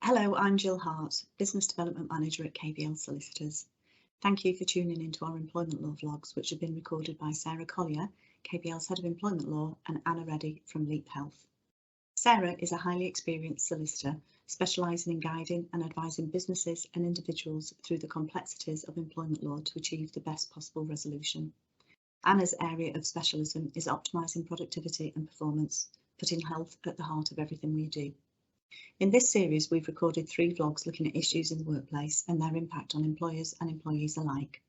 Hello, I'm Jill Hart, Business Development Manager at KBL Solicitors. Thank you for tuning into our employment law vlogs, which have been recorded by Sarah Collier, KBL's Head of Employment Law, and Anna Reddy from Leap Health. Sarah is a highly experienced solicitor, specialising in guiding and advising businesses and individuals through the complexities of employment law to achieve the best possible resolution. Anna's area of specialism is optimising productivity and performance, putting health at the heart of everything we do. In this series, we've recorded 3 vlogs looking at issues in the workplace and their impact on employers and employees alike.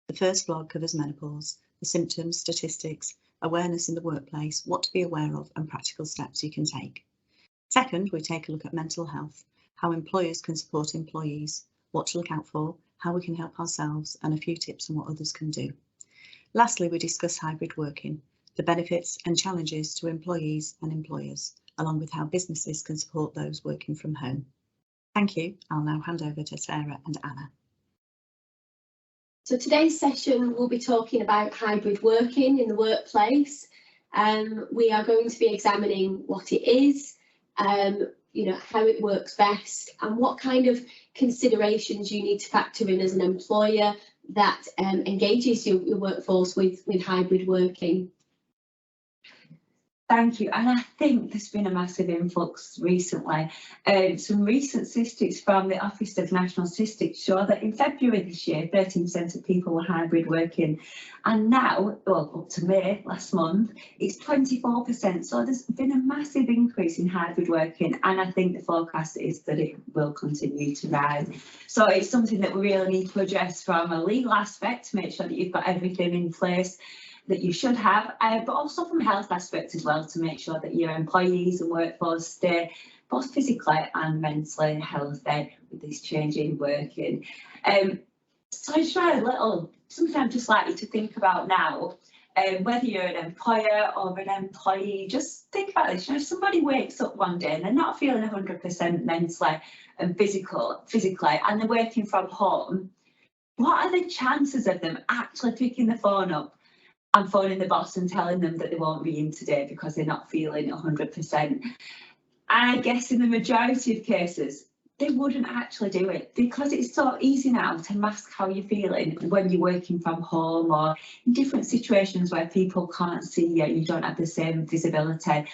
The first vlog covers menopause, the symptoms, statistics, awareness in the workplace, what to be aware of and practical steps you can take. Second, we take a look at mental health, how employers can support employees, what to look out for, how we can help ourselves and a few tips on what others can do. Lastly, we discuss hybrid working, the benefits and challenges to employees and employers, along with how businesses can support those working from home. Thank you. I'll now hand over to Sarah and Anna. So today's session we'll be talking about hybrid working in the workplace. We are going to be examining what it is, how it works best and what kind of considerations you need to factor in as an employer that engages your workforce with hybrid working. Thank you, and I think there's been a massive influx recently. Some recent statistics from the Office of National Statistics show that in February this year, 13% of people were hybrid working, and now, well, up to May last month, it's 24%. So there's been a massive increase in hybrid working, and I think the forecast is that it will continue to rise. So it's something that we really need to address from a legal aspect to make sure that you've got everything in place that you should have, but also from a health aspect as well, to make sure that your employees and workforce stay both physically and mentally healthy with this change in working. So I just try a little, something I'd just like you to think about now, whether you're an employer or an employee, just think about this. If somebody wakes up one day and they're not feeling 100% mentally and physically, and they're working from home, what are the chances of them actually picking the phone up and phoning the boss and telling them that they won't be in today because they're not feeling 100%? I guess in the majority of cases, they wouldn't actually do it because it's so easy now to mask how you're feeling when you're working from home or in different situations where people can't see you, you don't have the same visibility.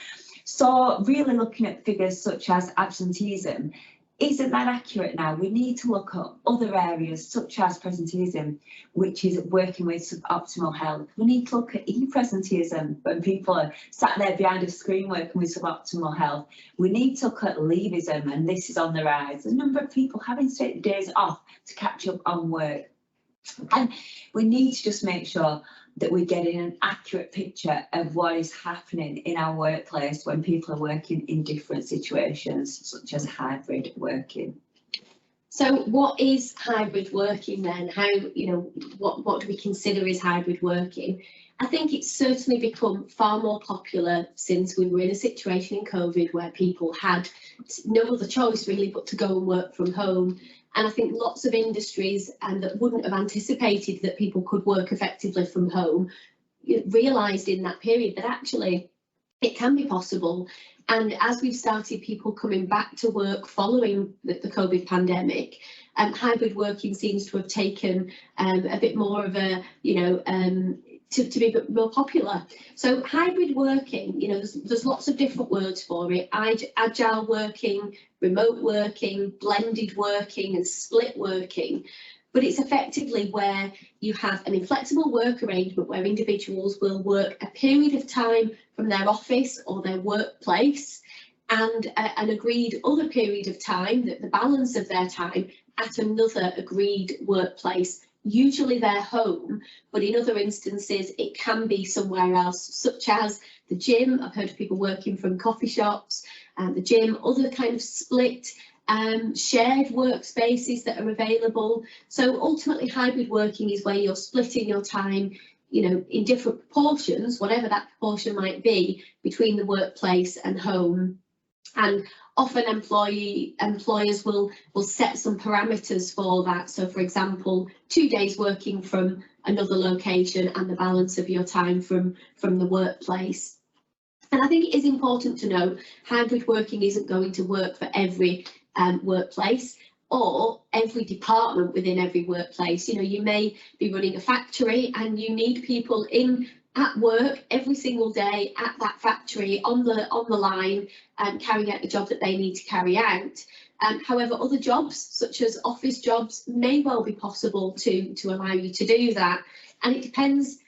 So really looking at figures such as absenteeism, isn't that accurate now? We need to look at other areas such as presenteeism, which is working with suboptimal health. We need to look at e-presenteeism when people are sat there behind a screen working with suboptimal health. We need to look at leavism, and this is on the rise. The number of people having to take days off to catch up on work. And we need to just make sure that we're getting an accurate picture of what is happening in our workplace when people are working in different situations, such as hybrid working. So what is hybrid working then? How, what do we consider is hybrid working? I think it's certainly become far more popular since we were in a situation in COVID where people had no other choice really but to go and work from home. And I think lots of industries that wouldn't have anticipated that people could work effectively from home realised in that period that actually it can be possible. And as we've started people coming back to work following the COVID pandemic, hybrid working seems to have taken a bit more of a, to be a bit more popular. So hybrid working, there's lots of different words for it. Agile working, remote working, blended working and split working. But it's effectively where you have an inflexible work arrangement where individuals will work a period of time from their office or their workplace and an agreed other period of time, that the balance of their time at another agreed workplace, usually their home, but in other instances it can be somewhere else, such as the gym. I've heard of people working from coffee shops, the gym, other kind of split shared workspaces that are available. So ultimately hybrid working is where you're splitting your time, in different proportions, whatever that proportion might be, between the workplace and home. And often employers will set some parameters for that. So for example, 2 days working from another location and the balance of your time from the workplace. And I think it is important to note hybrid working isn't going to work for every workplace, or every department within every workplace. You know, you may be running a factory and you need people in at work every single day at that factory on the line and carrying out the job that they need to carry out. However, other jobs such as office jobs may well be possible to allow you to do that, and it depends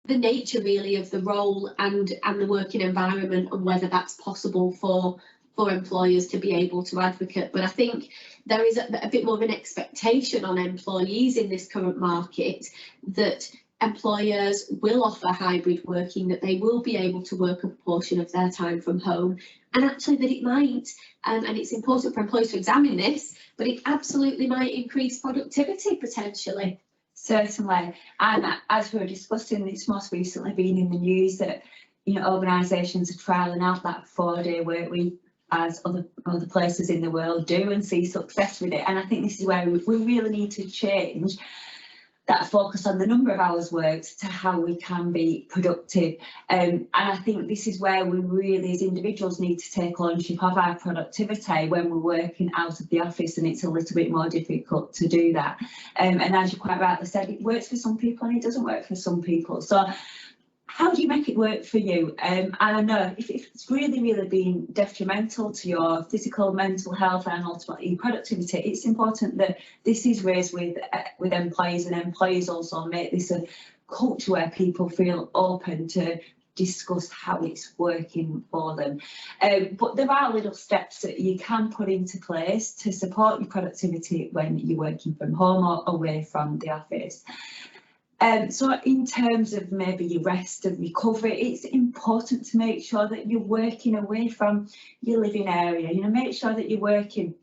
the nature really of the role and the working environment and whether that's possible for employers to be able to advocate. But I think there is a bit more of an expectation on employees in this current market that employers will offer hybrid working, that they will be able to work a portion of their time from home, and actually that it might, and it's important for employers to examine this, but it absolutely might increase productivity potentially. Certainly, and as we were discussing, it's most recently been in the news that, you know, organisations are trialling out that 4-day work week, as other places in the world do, and see success with it. And I think this is where we really need to change that focus on the number of hours worked to how we can be productive. And I think this is where we really, as individuals, need to take ownership of our productivity when we're working out of the office, and it's a little bit more difficult to do that. And as you quite rightly said, it works for some people and it doesn't work for some people. So how do you make it work for you? And I know if it's really been detrimental to your physical, mental health and ultimately productivity, it's important that this is raised with employees, and employees also make this a culture where people feel open to discuss how it's working for them. But there are little steps that you can put into place to support your productivity when you're working from home or away from the office. So in terms of maybe your rest and recovery, it's important to make sure that you're working away from your living area. You know, make sure that you're working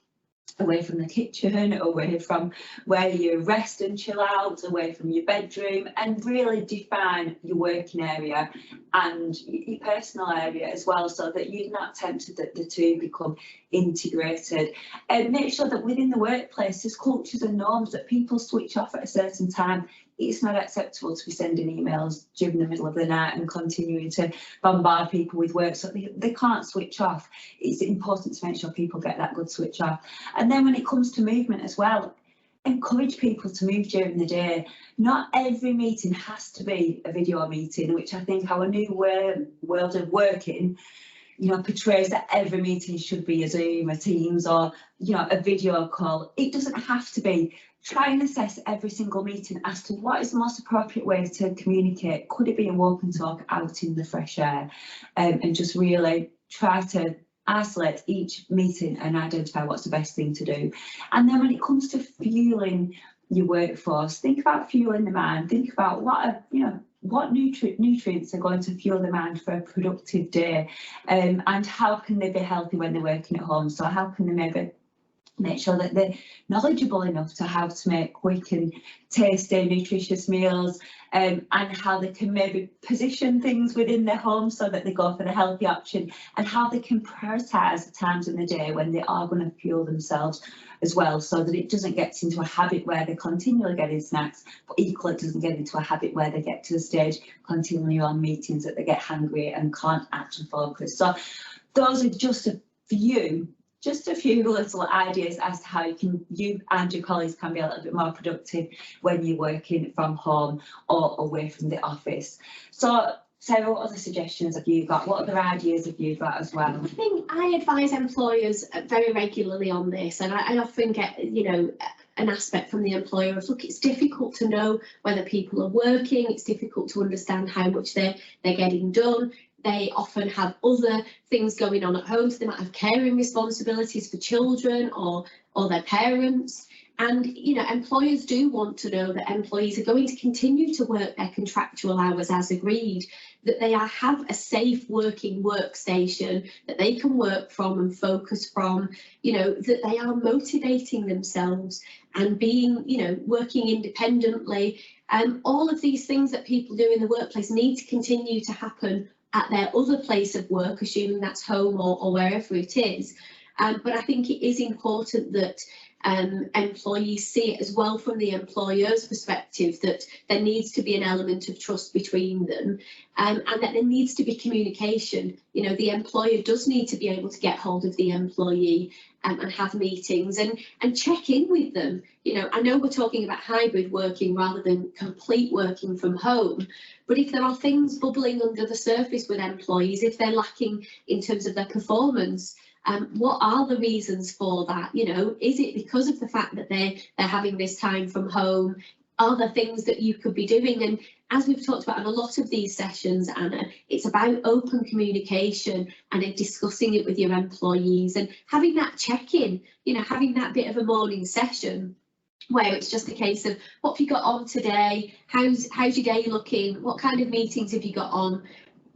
away from the kitchen, away from where you rest and chill out, away from your bedroom, and really define your working area and your personal area as well, so that you're not tempted that the two become integrated. And make sure that within the workplace there's cultures and norms that people switch off at a certain time. It's not acceptable to be sending emails during the middle of the night and continuing to bombard people with work so they can't switch off. It's important to make sure people get that good switch off. And then when it comes to movement as well, encourage people to move during the day. Not every meeting has to be a video meeting, which I think our new world of working, you know, portrays that every meeting should be a Zoom, a Teams, or, you know, a video call. It doesn't have to be. Try and assess every single meeting as to what is the most appropriate way to communicate. Could it be a walk and talk out in the fresh air? And just really try to isolate each meeting and identify what's the best thing to do. And then when it comes to fueling your workforce, think about fueling the mind. Think about what nutrients are going to fuel the mind for a productive day, and how can they be healthy when they're working at home. So how can they maybe make sure that they're knowledgeable enough to how to make quick and tasty, nutritious meals, and how they can maybe position things within their home so that they go for the healthy option, and how they can prioritise the times in the day when they are going to fuel themselves as well, so that it doesn't get into a habit where they're continually getting snacks, but equally it doesn't get into a habit where they get to the stage continually on meetings that they get hungry and can't actually focus. So those are just a few little ideas as to how you and your colleagues can be a little bit more productive when you're working from home or away from the office. So Sarah, what other suggestions have you got? What other ideas have you got as well? I think I advise employers very regularly on this, and I often get, you know, an aspect from the employer of, look, it's difficult to know whether people are working, it's difficult to understand how much they're getting done. They often have other things going on at home, so they might have caring responsibilities for children or their parents. And, you know, employers do want to know that employees are going to continue to work their contractual hours as agreed, that they have a safe working workstation that they can work from and focus from, you know, that they are motivating themselves and being, you know, working independently. And all of these things that people do in the workplace need to continue to happen at their other place of work, assuming that's home or wherever it is. But I think it is important that employees see it as well from the employer's perspective, that there needs to be an element of trust between them, and that there needs to be communication. You know, the employer does need to be able to get hold of the employee and have meetings and check in with them. You know, I know we're talking about hybrid working rather than complete working from home, but if there are things bubbling under the surface with employees, if they're lacking in terms of their performance, what are the reasons for that? You know, is it because of the fact that they're having this time from home? Are there things that you could be doing? And as we've talked about in a lot of these sessions, Anna, it's about open communication and then discussing it with your employees and having that check-in, you know, having that bit of a morning session where it's just a case of, what have you got on today? How's your day looking? What kind of meetings have you got on?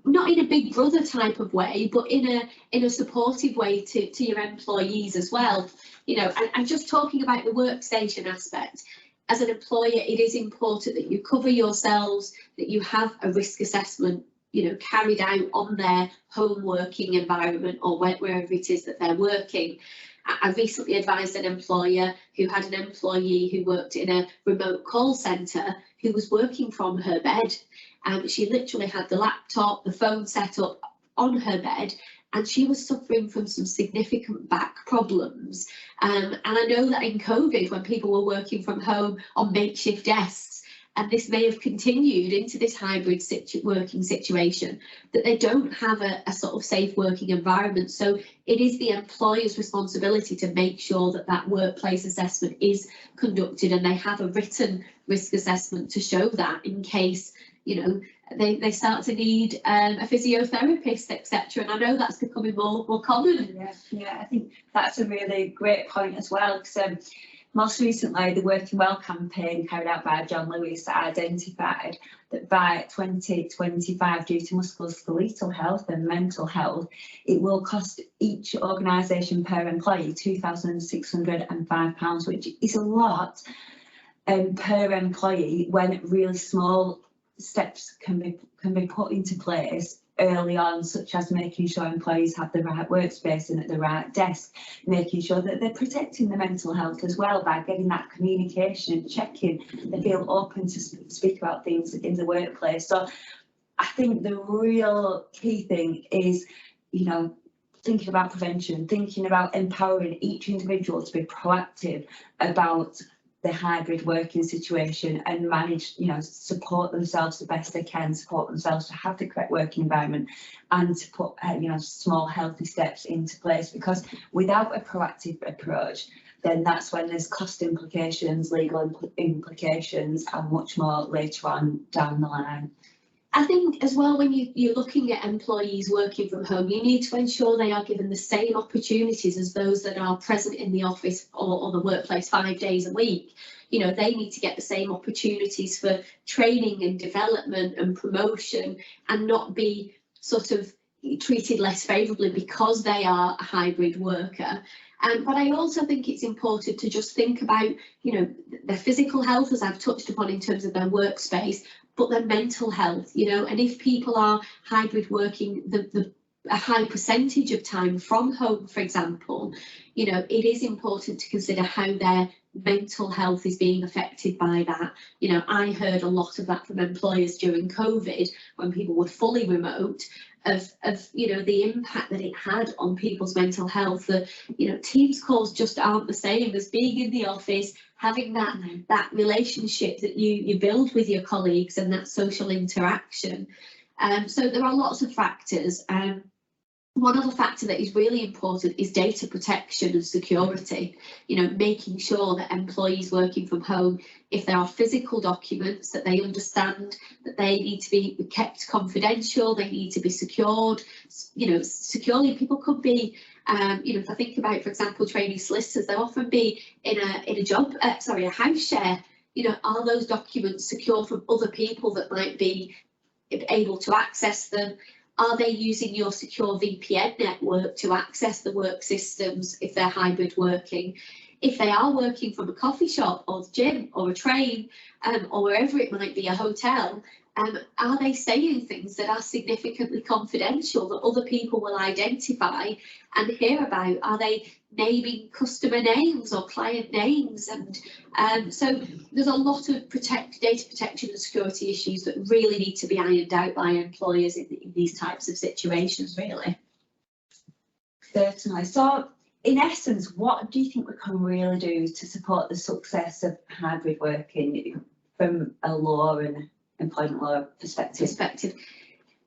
Not in a big brother type of way, but in a supportive way to your employees as well. You know, and just talking about the workstation aspect, as an employer, it is important that you cover yourselves, that you have a risk assessment, you know, carried out on their home working environment or wherever it is that they're working. I recently advised an employer who had an employee who worked in a remote call centre who was working from her bed. She literally had the laptop, the phone set up on her bed, and she was suffering from some significant back problems. And I know that in COVID, when people were working from home on makeshift desks, and this may have continued into this hybrid working situation, that they don't have a sort of safe working environment. So it is the employer's responsibility to make sure that that workplace assessment is conducted and they have a written risk assessment to show that, in case, you know, they start to need a physiotherapist, etc. And I know that's becoming more common. Yeah, I think that's a really great point as well, because most recently the Working Well campaign carried out by John Lewis identified that by 2025, due to musculoskeletal health and mental health, it will cost each organisation per employee £2,605, which is a lot per employee, when really small steps can be put into place early on, such as making sure employees have the right workspace and at the right desk, making sure that they're protecting their mental health as well by getting that communication and checking they feel open to speak about things in the workplace. So I think the real key thing is, you know, thinking about prevention, thinking about empowering each individual to be proactive about the hybrid working situation and manage, you know, support themselves the best they can, support themselves to have the correct working environment and to put, you know, small healthy steps into place, because without a proactive approach, then that's when there's cost implications, legal implications, and much more later on down the line. I think as well, when you're looking at employees working from home, you need to ensure they are given the same opportunities as those that are present in the office or the workplace 5 days a week. You know, they need to get the same opportunities for training and development and promotion, and not be sort of treated less favourably because they are a hybrid worker. But I also think it's important to just think about, you know, their physical health, as I've touched upon in terms of their workspace, but their mental health, you know, and if people are hybrid working a high percentage of time from home, for example, you know, it is important to consider how their mental health is being affected by that. You know, I heard a lot of that from employers during COVID, when people were fully remote, of you know, the impact that it had on people's mental health. That, you know, Teams calls just aren't the same as being in the office, having that relationship that you build with your colleagues and that social interaction. So there are lots of factors. One other factor that is really important is data protection and security. You know, making sure that employees working from home, if there are physical documents, that they understand that they need to be kept confidential, they need to be secured, you know, securely. People could be, you know, if I think about, for example, trainee solicitors, they'll often be in a house share. You know, are those documents secure from other people that might be able to access them? Are they using your secure VPN network to access the work systems if they're hybrid working? If they are working from a coffee shop or the gym or a train, or wherever it might be, a hotel, are they saying things that are significantly confidential that other people will identify and hear about? Are they naming customer names or client names, and so there's a lot of data protection and security issues that really need to be ironed out by employers in these types of situations, really. Certainly. So, in essence, what do you think we can really do to support the success of hybrid working from a law and employment law perspective?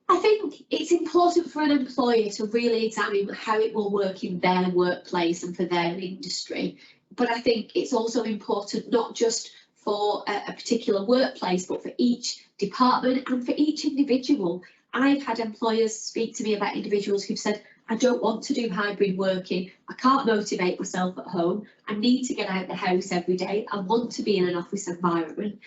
I think it's important for an employer to really examine how it will work in their workplace and for their industry. But I think it's also important not just for a particular workplace, but for each department and for each individual. I've had employers speak to me about individuals who've said, I don't want to do hybrid working. I can't motivate myself at home. I need to get out of the house every day. I want to be in an office environment.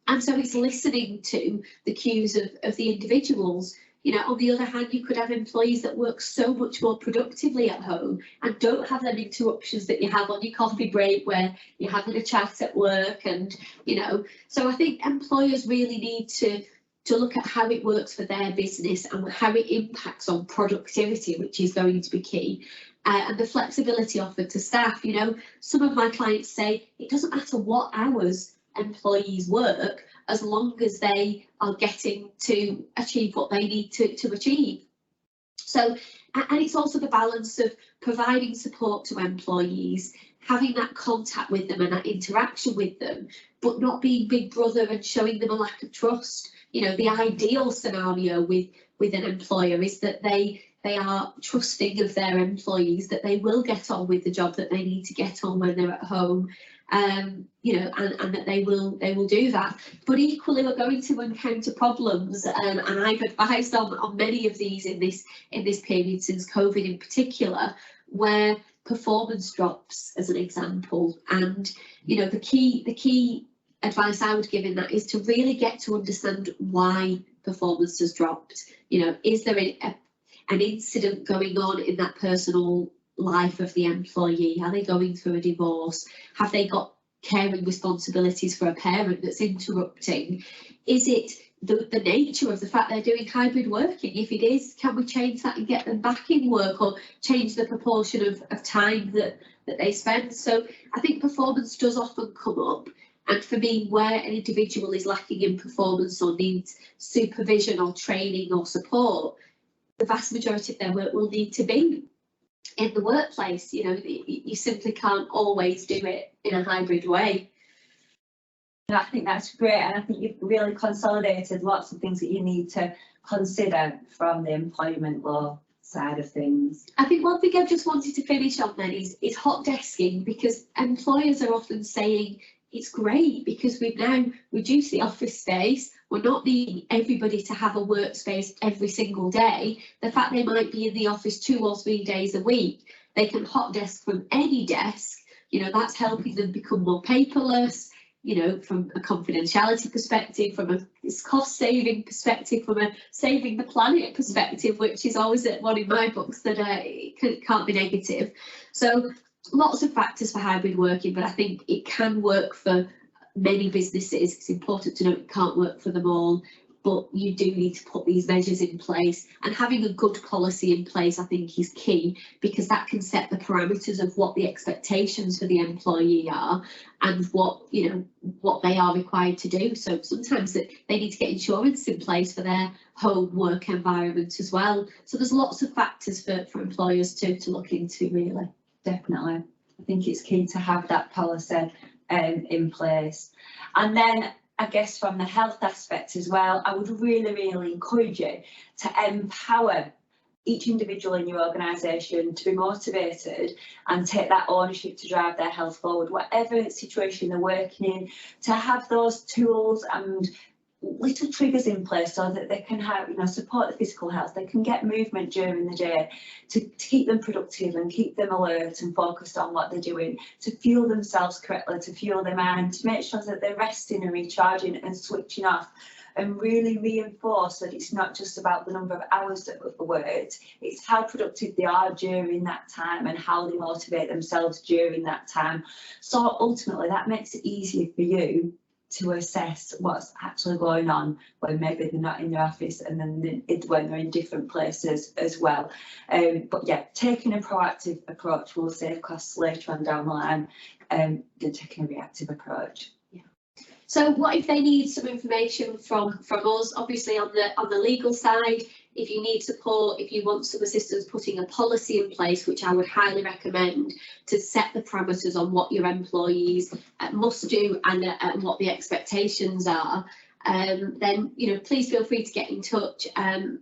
And so it's listening to the cues of the individuals. You know, on the other hand, you could have employees that work so much more productively at home and don't have them interruptions that you have on your coffee break where you're having a chat at work. And, you know, so I think employers really need to look at how it works for their business and how it impacts on productivity, which is going to be key. And the flexibility offered to staff. You know, some of my clients say it doesn't matter what hours employees work as long as they are getting to achieve what they need to achieve. So, and it's also the balance of providing support to employees, having that contact with them and that interaction with them, but not being big brother and showing them a lack of trust. You know, the ideal scenario with an employer is that they are trusting of their employees, that they will get on with the job that they need to get on when they're at home, you know, and that they will do that. But equally, we're going to encounter problems, and I've advised on many of these in this period since COVID in particular, where performance drops as an example. And you know, the key advice I would give in that is to really get to understand why performance has dropped. You know, is there an incident going on in that personal life of the employee? Are they going through a divorce? Have they got caring responsibilities for a parent that's interrupting? Is it the nature of the fact they're doing hybrid working? If it is, can we change that and get them back in work, or change the proportion of time that they spend? So I think performance does often come up. And for me, where an individual is lacking in performance or needs supervision or training or support, the vast majority of their work will need to be in the workplace. You know, you simply can't always do it in a hybrid way. And I think that's great, and I think you've really consolidated lots of things that you need to consider from the employment law side of things. I think one thing I just wanted to finish on then is hot desking, because employers are often saying it's great because we've now reduced the office space. We're not needing everybody to have a workspace every single day. The fact they might be in the office 2 or 3 days a week, they can hot desk from any desk. You know, that's helping them become more paperless, you know, from a confidentiality perspective, from a cost saving perspective, from a saving the planet perspective, which is always one in my books that can't be negative. So lots of factors for hybrid working, but I think it can work for many businesses. It's important to know it can't work for them all, but you do need to put these measures in place, and having a good policy in place I think is key, because that can set the parameters of what the expectations for the employee are and what, you know, what they are required to do. So sometimes they need to get insurance in place for their home work environment as well. So there's lots of factors for employers to look into, really. Definitely. I think it's key to have that policy in place. And then I guess from the health aspect as well, I would really encourage you to empower each individual in your organisation to be motivated and take that ownership to drive their health forward, whatever situation they're working in, to have those tools and little triggers in place so that they can have, you know, support the physical health. They can get movement during the day to keep them productive and keep them alert and focused on what they're doing, to fuel themselves correctly, to fuel their mind, to make sure that they're resting and recharging and switching off, and really reinforce that it's not just about the number of hours that were worked, it's how productive they are during that time and how they motivate themselves during that time. So ultimately that makes it easier for you to assess what's actually going on when maybe they're not in their office, and then when they're in different places as well. But yeah, taking a proactive approach will save costs later on down the line than taking a reactive approach. So what if they need some information from us? Obviously on the legal side, if you need support, if you want some assistance putting a policy in place, which I would highly recommend, to set the parameters on what your employees must do and what the expectations are, then please feel free to get in touch.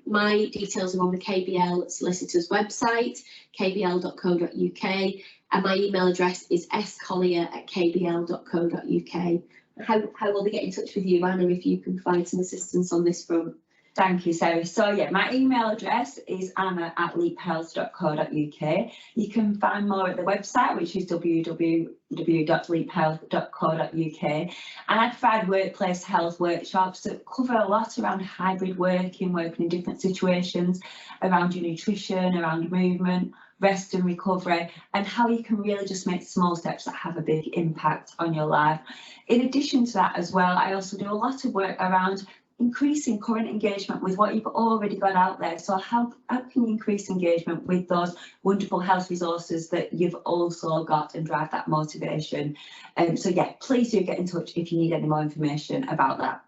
My details are on the KBL solicitors website, kbl.co.uk, and my email address is scollier@kbl.co.uk. How will they get in touch with you, Anna, if you can provide some assistance on this front? Thank you, Sarah. So yeah, my email address is anna@leaphealth.co.uk. You can find more at the website, which is www.leaphealth.co.uk. And I provide workplace health workshops that cover a lot around hybrid working in different situations, around your nutrition, around movement, rest and recovery, and how you can really just make small steps that have a big impact on your life. In addition to that as well, I also do a lot of work around increasing current engagement with what you've already got out there. So how can you increase engagement with those wonderful health resources that you've also got and drive that motivation? So yeah, please do get in touch if you need any more information about that.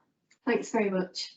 Thanks very much.